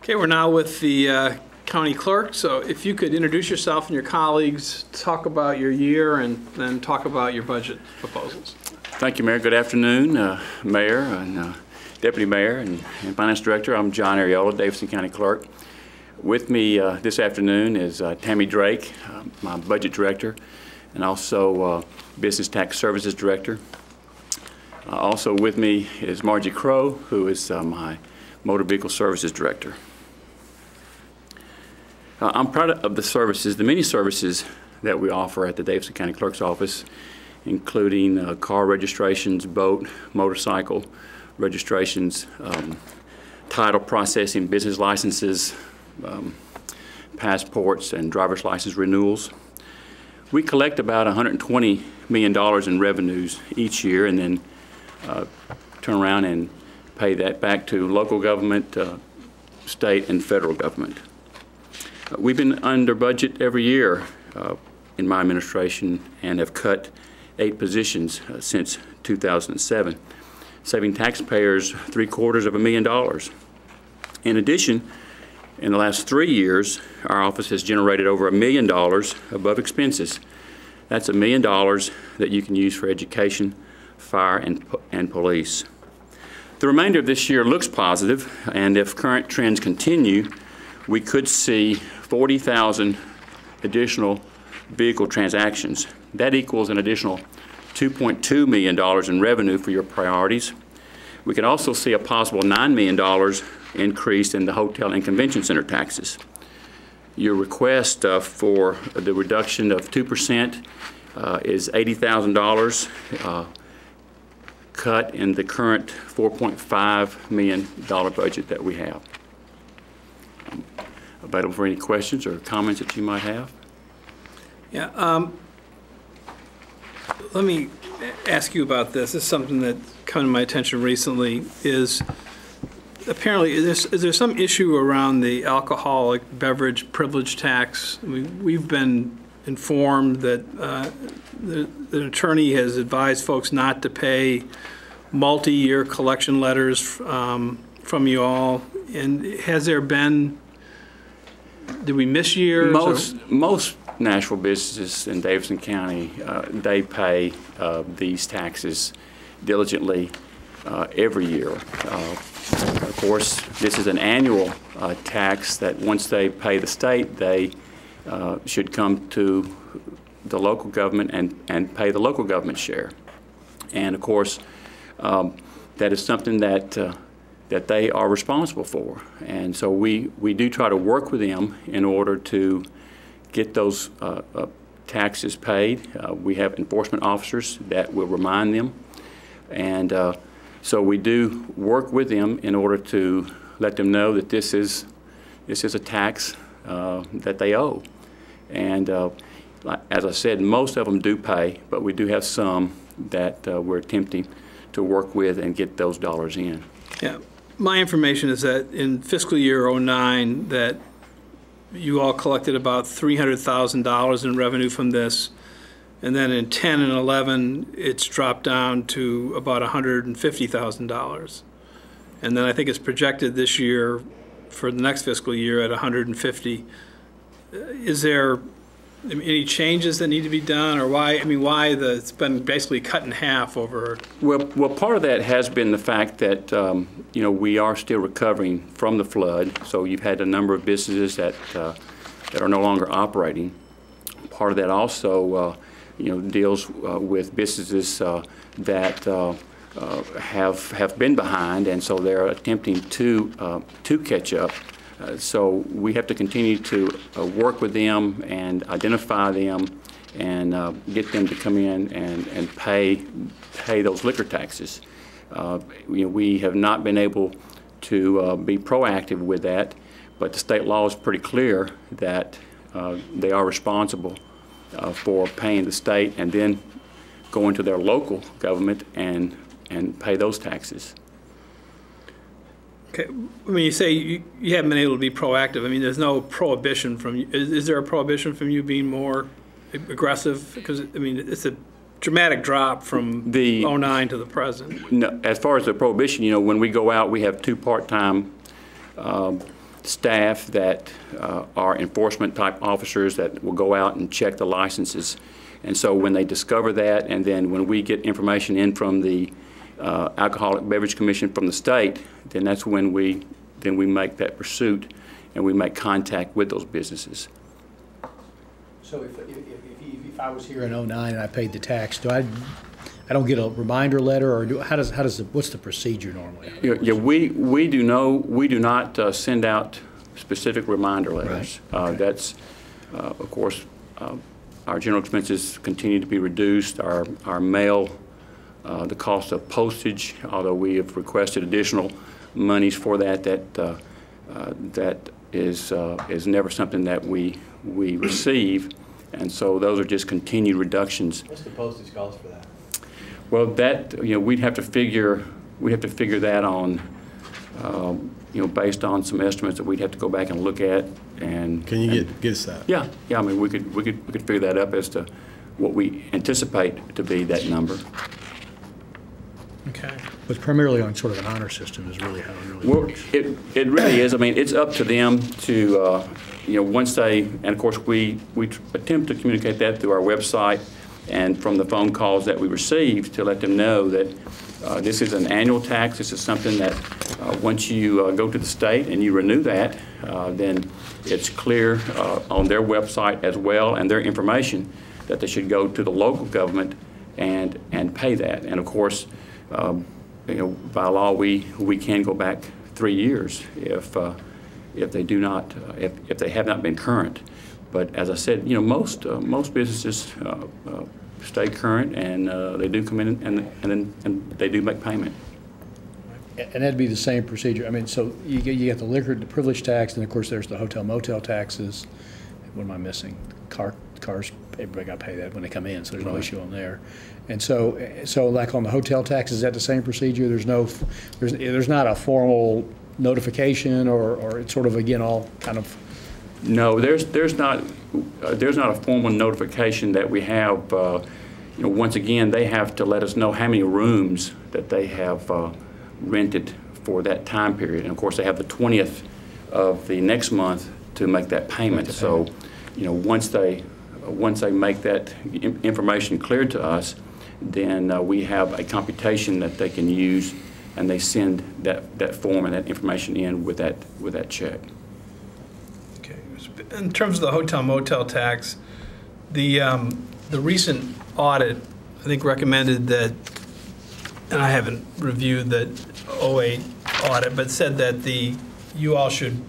Okay, we're now with the county clerk. So if you could introduce yourself and your colleagues, talk about your year, and then talk about your budget proposals. Thank you, Mayor. Good afternoon, Mayor and Deputy Mayor and Finance Director. I'm John Ariola, Davidson County Clerk. With me this afternoon is Tammy Drake, my Budget Director, and also Business Tax Services Director. Also with me is Margie Crow, who is my Motor Vehicle Services Director. I'm proud of the services, the many services that we offer at the Davidson County Clerk's Office, including car registrations, boat, motorcycle registrations, title processing, business licenses, passports, and driver's license renewals. We collect about $120 million in revenues each year and then turn around and pay that back to local government, state, and federal government. We've been under budget every year in my administration and have cut 8 positions since 2007, saving taxpayers $750,000. In addition, in the last 3 years, our office has generated over $1 million above expenses. That's $1 million that you can use for education, fire, and police. The remainder of this year looks positive, and if current trends continue, we could see 40,000 additional vehicle transactions. That equals an additional $2.2 million in revenue for your priorities. We could also see a possible $9 million increase in the hotel and convention center taxes. Your request for the reduction of 2% is $80,000 cut in the current $4.5 million budget that we have. I'm available for any questions or comments that you might have. Yeah, let me ask you about this. This is something that come to my attention recently. Is apparently is there some issue around the alcoholic beverage privilege tax? I mean, we've been informed that the attorney has advised folks not to pay multi-year collection letters from you all. And has there been? Did we miss years? Most national businesses in Davidson County, they pay these taxes diligently every year. Of course, this is an annual tax that once they pay the state, they should come to the local government and pay the local government share. And of course, that is something that that they are responsible for. And so we do try to work with them in order to get those taxes paid. We have enforcement officers that will remind them. And so we do work with them in order to let them know that this is a tax that they owe. And as I said, most of them do pay, but we do have some that we're attempting to work with and get those dollars in. Yeah. My information is that in fiscal year '09 that you all collected about $300,000 in revenue from this, and then in 10 and 11 it's dropped down to about $150,000, and then I think it's projected this year for the next fiscal year at $150,000. Is there any changes that need to be done, or why? I mean, why it's been basically cut in half over? Well, part of that has been the fact that you know, we are still recovering from the flood. So you've had a number of businesses that are no longer operating. Part of that also, you know, deals with businesses that have been behind, and so they're attempting to catch up. So we have to continue to work with them and identify them and get them to come in and pay those liquor taxes. You know, we have not been able to be proactive with that, but the state law is pretty clear that they are responsible for paying the state and then going to their local government and pay those taxes. Okay, when you say you haven't been able to be proactive, I mean, there's no prohibition from you. Is there a prohibition from you being more aggressive? Because, I mean, it's a dramatic drop from the '09 to the present. No, as far as the prohibition, you know, when we go out, we have 2 part-time staff that are enforcement type officers that will go out and check the licenses. And so when they discover that, and then when we get information in from the Alcoholic Beverage Commission from the state, then that's when we make that pursuit and we make contact with those businesses. So if I was here in '09 and I paid the tax, I don't get a reminder letter, or what's the procedure normally? Yeah, we do not send out specific reminder letters. Right. Okay. That's of course our general expenses continue to be reduced. Our mail, the cost of postage, although we have requested additional monies for that, that is never something that we receive, and so those are just continued reductions. What's the postage cost for that? Well, that we'd have to figure that on based on some estimates that we'd have to go back and look at. And can you get us that? Yeah. I mean, we could figure that up as to what we anticipate to be that number. Okay. But primarily on sort of an honor system is really how it really works. It really is. I mean, it's up to them to once they, and of course we attempt to communicate that through our website and from the phone calls that we receive to let them know that this is an annual tax. This is something that once you go to the state and you renew that, then it's clear on their website as well and their information that they should go to the local government and pay that. And of course, by law we can go back 3 years if they do not if they have not been current. But as I said, most businesses stay current, and they do come in and they do make payment. And that'd be the same procedure. I mean, so you get the liquor, the privilege tax, and of course there's the hotel motel taxes. What am I missing? Cars, everybody got to pay that when they come in, so there's no issue on there. And so like on the hotel tax, is that the same procedure? There's not a formal notification, or it's sort of again all kind of. No, there's not a formal notification that we have. Once again, they have to let us know how many rooms that they have rented for that time period, and of course they have the 20th of the next month to make that payment. So, once they make that information clear to us, then we have a computation that they can use, and they send that form and that information in with that check. Okay. In terms of the hotel motel tax, the recent audit, I think, recommended that, and I haven't reviewed the 08 audit, but said that you all should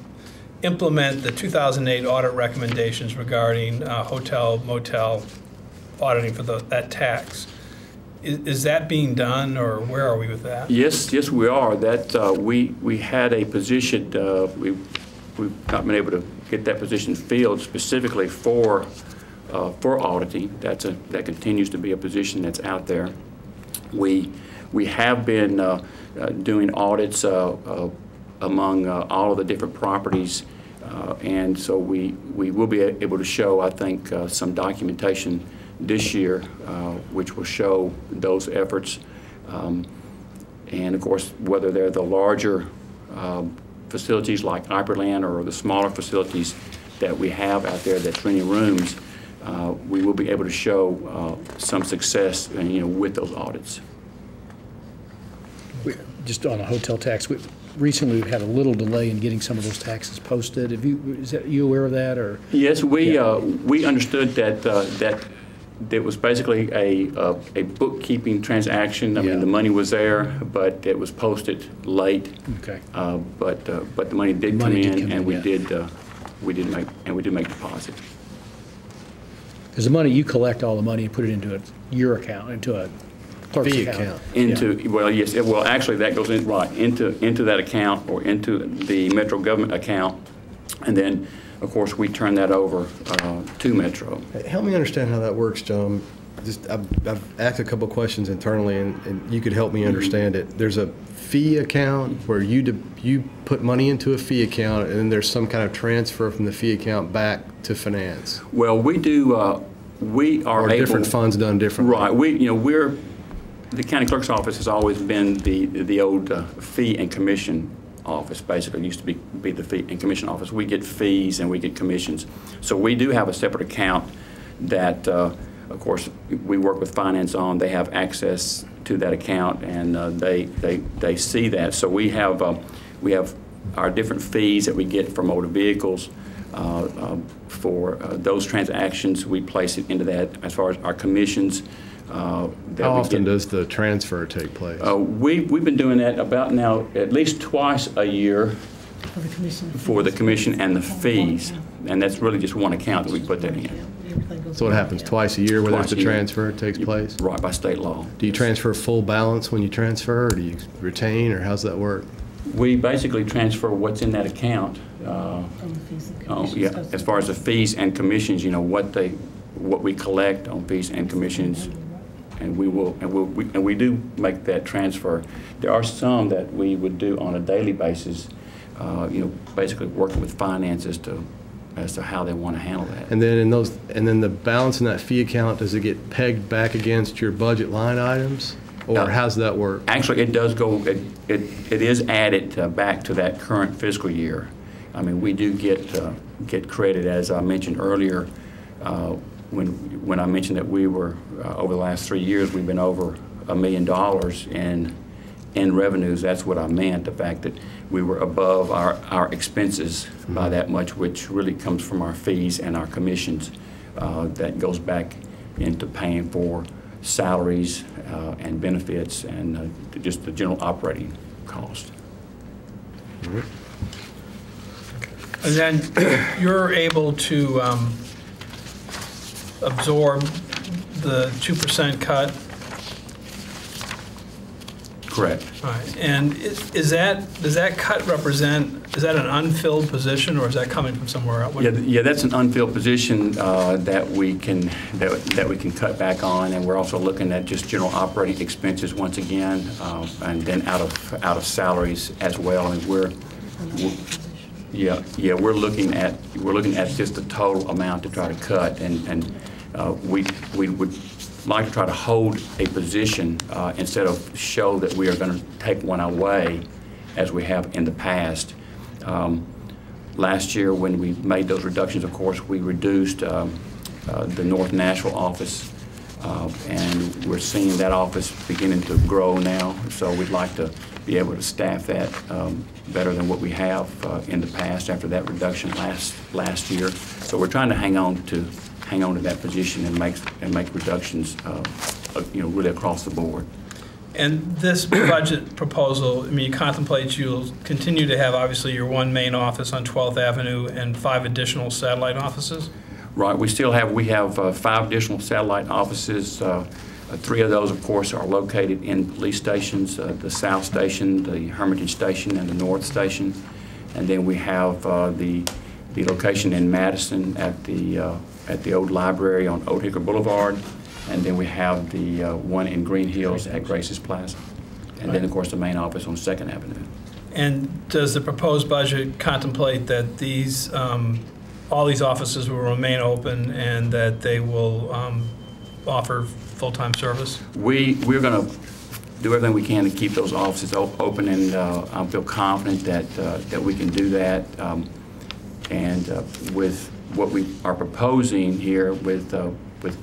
implement the 2008 audit recommendations regarding hotel motel auditing for that tax. Is that being done, or where are we with that? Yes, we are. That we had a position. We've not been able to get that position filled specifically for auditing. That continues to be a position that's out there. We have been doing audits among all of the different properties, and so we will be able to show, I think, some documentation this year, which will show those efforts, and of course, whether they're the larger facilities like Iperland or the smaller facilities that we have out there that's renting rooms, we will be able to show some success, with those audits. Just on a hotel tax, recently we've had a little delay in getting some of those taxes posted. Is you aware of that, or? Yes, we understood that it was basically a bookkeeping transaction. I mean, the money was there, but it was posted late. Okay. But the money did come in, and we did make deposit. Because the money, you collect all the money and put it into your account, into a clerk's account. Well, yes. Well, actually, that goes into that account, or into the Metro government account, and then, of course, we turn that over to Metro. Help me understand how that works, John. I've asked a couple of questions internally, and you could help me understand it. There's a fee account where you put money into a fee account, and then there's some kind of transfer from the fee account back to finance. Well, we do. We are able, different funds done differently. Right. The county clerk's office has always been the old fee and commission office. Basically, it used to be the fee and commission office. We get fees and we get commissions. So we do have a separate account that, of course, we work with finance on. They have access to that account, and they see that. So we have our different fees that we get for motor vehicles. For those transactions, we place it into that. As far as our commissions, how often does the transfer take place? We've been doing that about now at least twice a year for the commission and the fees, and that's really just one account that we put that in. So it happens twice a year where there's the transfer takes place? Right, by state law. Do you transfer full balance when you transfer, or do you retain, or how's that work? We basically transfer what's in that account. Yeah, as far as the fees and commissions, what we collect on fees and commissions, and we do make that transfer. There are some that we would do on a daily basis, basically working with finance as to how they want to handle that. And then the balance in that fee account, does it get pegged back against your budget line items, or how's that work? Actually, it does go. It is added back to that current fiscal year. I mean, we do get credit, as I mentioned earlier. When I mentioned that we were over the last 3 years, we've been over $1 million in revenues. That's what I meant. The fact that we were above our expenses by that much, which really comes from our fees and our commissions. That goes back into paying for salaries and benefits and just the general operating cost. And then you're able to absorb the 2% cut? Correct. All right. And does that cut represent, is that an unfilled position, or is that coming from somewhere else? Yeah, that's an unfilled position that we can cut back on, and we're also looking at just general operating expenses once again, and then out of salaries as well. And we're looking at just the total amount to try to cut, and we would like to try to hold a position instead of show that we are going to take one away as we have in the past. Last year when we made those reductions, of course, we reduced the North Nashville office, and we're seeing that office beginning to grow now, so we'd like to be able to staff that better than what we have in the past after that reduction last year. So we're trying to hang on to that position and make reductions, really across the board. And this budget proposal, I mean, you contemplate you'll continue to have obviously your one main office on 12th Avenue and 5 additional satellite offices? Right. We have 5 additional satellite offices. 3 of those, of course, are located in police stations: the South Station, the Hermitage Station, and the North Station. And then we have the location in Madison at the old library on Old Hickory Boulevard, and then we have the one in Green Hills at Grace's Plaza, and then of course the main office on 2nd Avenue. And does the proposed budget contemplate that these all these offices will remain open and that they will offer full-time service? We're going to do everything we can to keep those offices open, and I feel confident that we can do that. And with what we are proposing here, with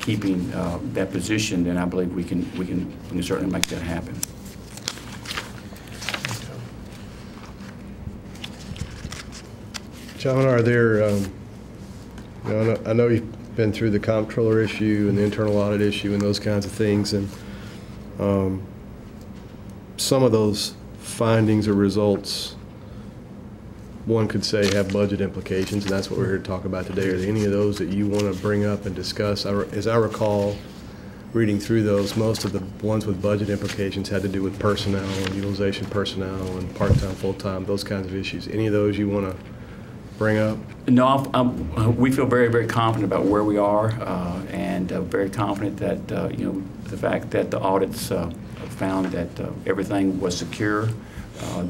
keeping that position, then I believe we can certainly make that happen. John, are there? I know you've been through the comptroller issue and the internal audit issue and those kinds of things, and some of those findings or results, one could say, have budget implications, and that's what we're here to talk about today. Are there any of those that you want to bring up and discuss? As I recall, reading through those, most of the ones with budget implications had to do with personnel and utilization personnel and part-time, full-time, those kinds of issues. Any of those you want to bring up? No, we feel very, very confident about where we are, and very confident that the fact that the audits found that everything was secure,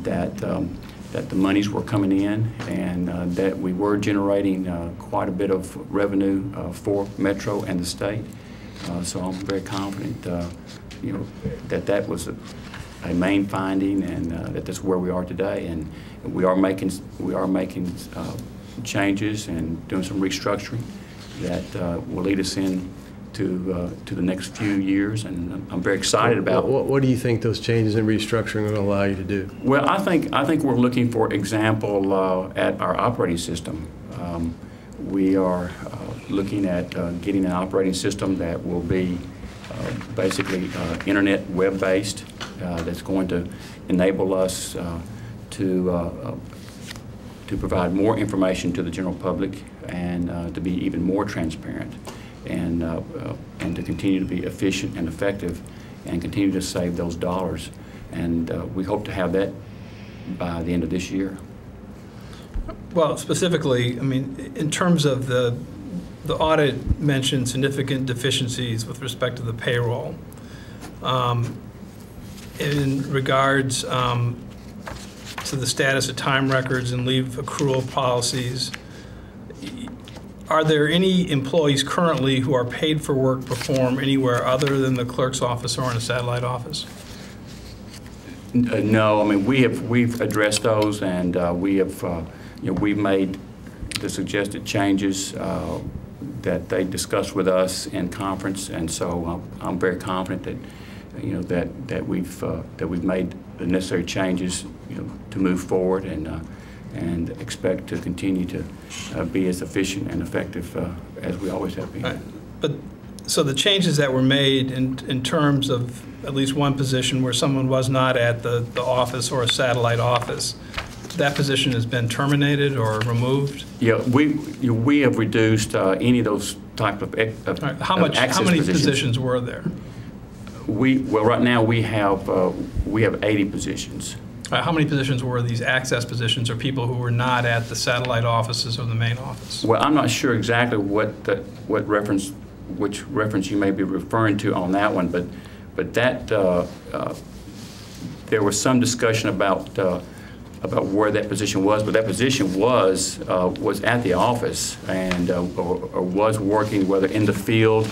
that the monies were coming in, and that we were generating quite a bit of revenue for Metro and the state. So I'm very confident, that was a main finding, and that's where we are today. And we are making changes and doing some restructuring that will lead us in to the next few years, and I'm very excited about. What do you think those changes in restructuring are going to allow you to do? Well, I think we're looking, for example, at our operating system. We are looking at getting an operating system that will be basically internet web-based, that's going to enable us to provide more information to the general public, and to be even more transparent, and to continue to be efficient and effective, and continue to save those dollars. And we hope to have that by the end of this year. Well, specifically, I mean, in terms of the audit mentioned significant deficiencies with respect to the payroll. In regards to the status of time records and leave accrual policies, are there any employees currently who are paid for work performed anywhere other than the clerk's office or in a satellite office? No, I mean, we've addressed those, and we've made the suggested changes that they discussed with us in conference, and so I'm very confident that that we've made the necessary changes to move forward, and expect to continue to be as efficient and effective as we always have been. Right. But so the changes that were made in terms of at least one position where someone was not at the office or a satellite office, that position has been terminated or removed? Yeah, we have reduced any of those type of right. How many positions were there? Well, right now we have 80 positions. How many positions were these access positions, or people who were not at the satellite offices or the main office? Well, I'm not sure exactly which reference you may be referring to on that one, but that there was some discussion about where that position was, but that position was at the office, and or was working, whether in the field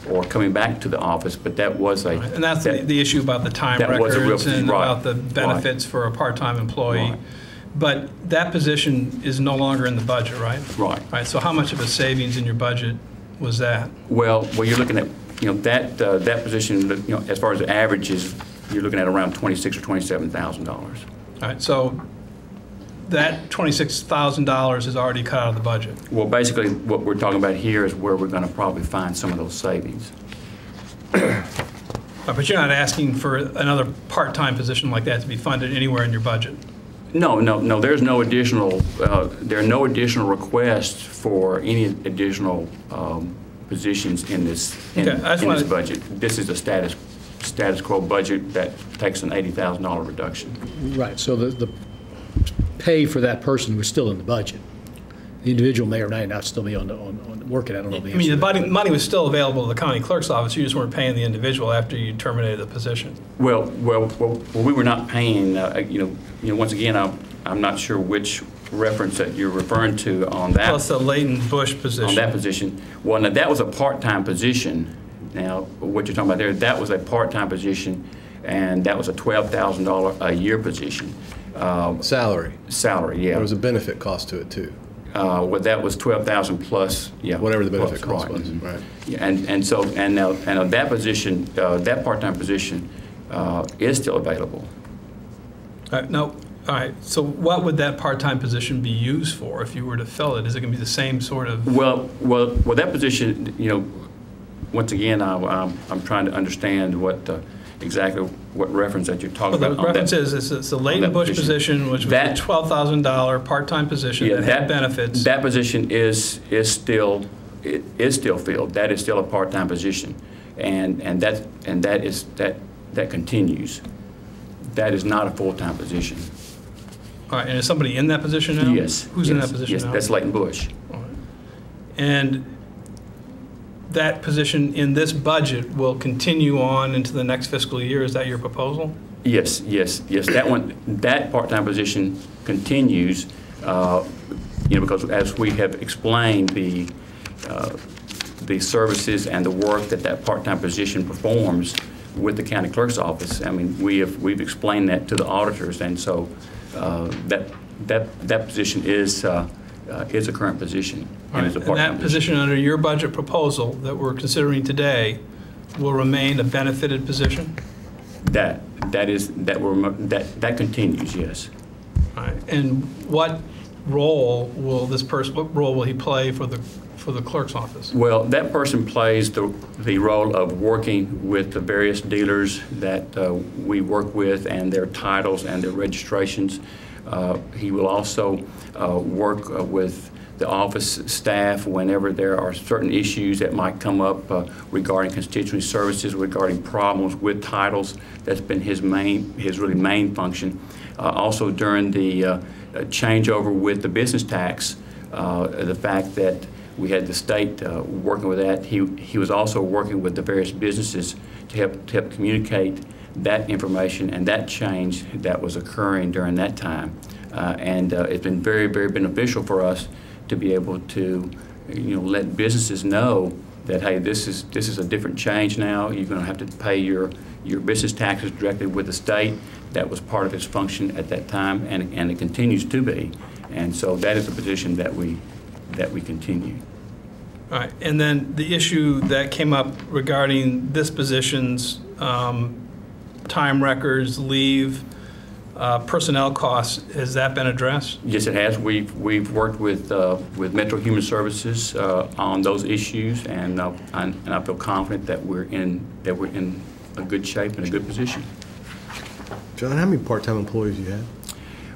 or coming back to the office, but that was a... Right. And that's the issue about the time records and about the benefits for a part-time employee. Right. But that position is no longer in the budget, right? Right. Right. So how much of a savings in your budget was that? Well, you're looking at, that position, as far as the averages, you're looking at around $26,000 or $27,000. All right. So that $26,000 is already cut out of the budget. Well, basically, what we're talking about here is where we're going to probably find some of those savings. But you're not asking for another part-time position like that to be funded anywhere in your budget? No. There's no additional. There are no additional requests for any additional positions in this this budget. This is a status quo budget that takes an $80,000 reduction. Right. So the pay for that person was still in the budget. The individual may or may not still be on working. I don't know the answer. I mean, the money was still available to the county clerk's office. You just weren't paying the individual after you terminated the position. Well, we were not paying. Once again, I'm not sure which reference that you're referring to on that. Plus the Leighton Bush position. On that position. Well, now that was a part-time position. Now, what you're talking about there, that was a part-time position, and that was a $12,000 a year position. Salary, yeah. There was a benefit cost to it too. Well, that was $12,000 plus, yeah. Whatever the benefit plus, cost was, right? Yeah, and now that position, that part-time position, is still available. No. All right. So what would that part-time position be used for if you were to fill it? Is it going to be the same sort of? Well, that position, once again, I'm trying to understand exactly what reference that you're talking about. The reference is it's the Leighton Bush position, which was a $12,000 part-time position that had benefits. That position is still filled. That is still a part-time position, and that continues. That is not a full-time position. All right, and is somebody in that position now? Yes. Who's in that position now? Yes, that's Leighton Bush. All right. And that position in this budget will continue on into the next fiscal year. Is that your proposal? Yes. That part-time position continues, because as we have explained, the services and the work that part-time position performs with the county clerk's office. I mean, we've explained that to the auditors, and so that position is a current position. And it's a And part-time that position under your budget proposal that we're considering today will remain a benefited position? That continues, yes. All right. And what role will this person, what role will he play for the clerk's office? Well, that person plays the role of working with the various dealers that we work with and their titles and their registrations. He will also work with the office staff whenever there are certain issues that might come up regarding constituency services, regarding problems with titles. That's been his really main function. Also during the changeover with the business tax, the fact that we had the state working with that, he was also working with the various businesses to help communicate that information and that change that was occurring during that time. And it's been very, very beneficial for us to be able to, let businesses know that, hey, this is a different change now. You're going to have to pay your business taxes directly with the state. That was part of his function at that time, and it continues to be. And so that is a position that we continue. All right. And then the issue that came up regarding this position's time records, leave, personnel costs, has that been addressed? Yes, it has. We've worked with Metro Human Services on those issues, and I feel confident that we're in a good shape and a good position. John, how many part-time employees do you have?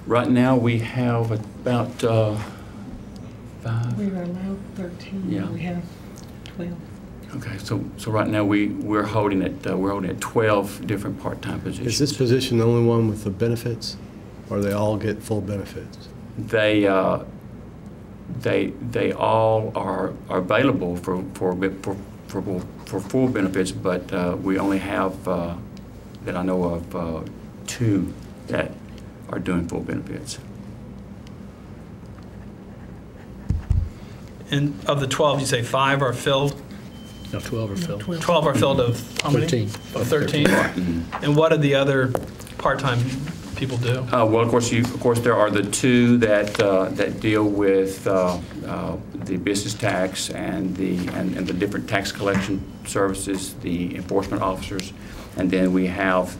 Right now, we have about 5. We are allowed 13. Yeah. We have 12. Okay, so right now we're holding at 12 different part-time positions. Is this position the only one with the benefits, or they all get full benefits? They all are available for full benefits, but we only have that I know of 2 that are doing full benefits. And of the 12, you say 5 are filled? No, 12 are filled. 12 are filled of how many? 13. Of 13? And what do the other part-time people do? Well, of course, there are the 2 that deal with the business tax and the different tax collection services, the enforcement officers, and then we have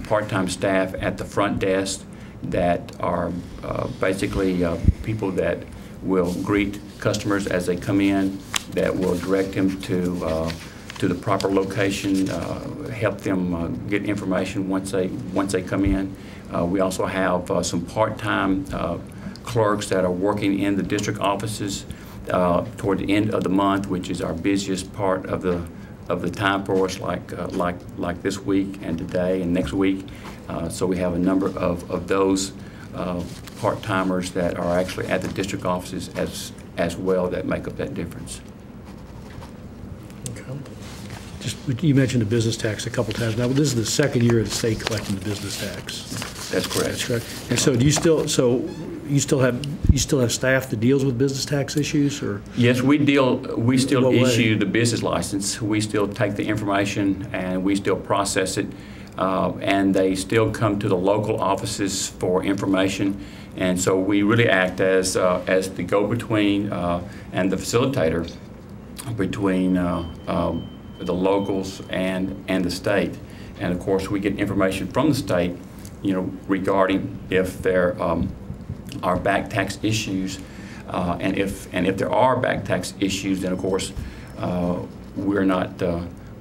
part-time staff at the front desk that are basically people that will greet customers as they come in, that will direct them to the proper location, help them get information once they come in. We also have some part-time clerks that are working in the district offices toward the end of the month, which is our busiest part of the time for us, like this week and today and next week. So we have a number of those part-timers that are actually at the district offices as well that make up that difference. You mentioned the business tax a couple times. Now, this is the second year of the state collecting the business tax. That's correct. That's correct. And so, do you still have staff that deals with business tax issues, or? Yes, we still What way? issue the business license. We still take the information and we still process it, and they still come to the local offices for information. And so we really act as the go-between and the facilitator between the locals and the state. And of course, we get information from the state, regarding if there are back tax issues, and if there are back tax issues, then of course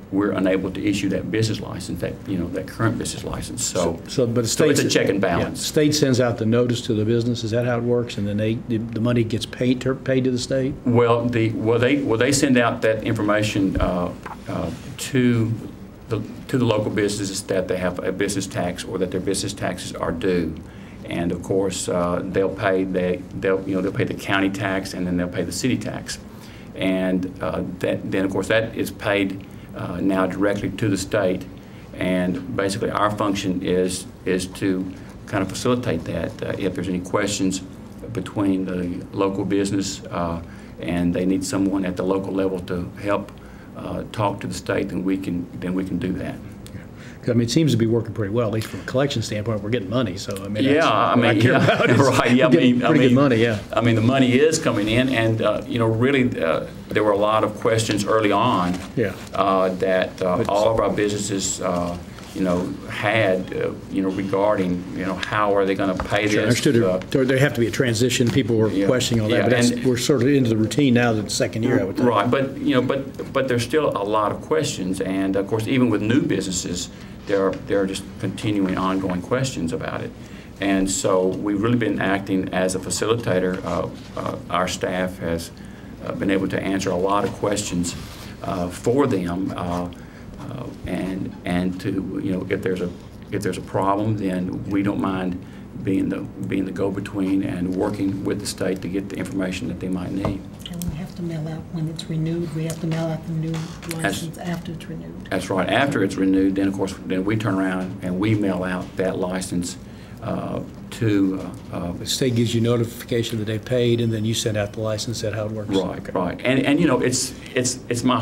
we're unable to issue that business license, that current business license. So but the state, it's a check and balance. Yeah, state sends out the notice to the business. Is that how it works? And then the money gets paid to the state? Well, they send out that information to the local businesses that they have a business tax or that their business taxes are due, and of course they'll pay the county tax, and then they'll pay the city tax, and then of course that is paid now directly to the state, and basically our function is to kind of facilitate that. If there's any questions between the local business and they need someone at the local level to help talk to the state, then we can do that. 'Cause, I mean, it seems to be working pretty well, at least from a collection standpoint. We're getting money, so I mean, that's Yeah, I what mean, care yeah, about is right, yeah, we're getting pretty good money, yeah. I mean, the money is coming in, and, you know, really, there were a lot of questions early on. Yeah. That all of our businesses, you know, had, you know, regarding, you know, how are they going to pay Sure, I this? understood there have to be a transition. People were Yeah, questioning all that, yeah, but that's, and- we're sort of into the routine now, the second year, I would think. Right, but, you know, but there's still a lot of questions, and of course, even with new businesses, there are just continuing, ongoing questions about it. And so we've really been acting as a facilitator. Our staff has been able to answer a lot of questions for them, and to, you know, if there's a problem, then we don't mind being the go-between and working with the state to get the information that they might need. And we have to mail out, when it's renewed, we have to mail out the new license after it's renewed. That's right. After it's renewed, then of course, then we turn around and we mail out that license to. The state gives you notification that they paid, and then you send out the license. Is that how it works? Right, Okay. right. And you know, it's my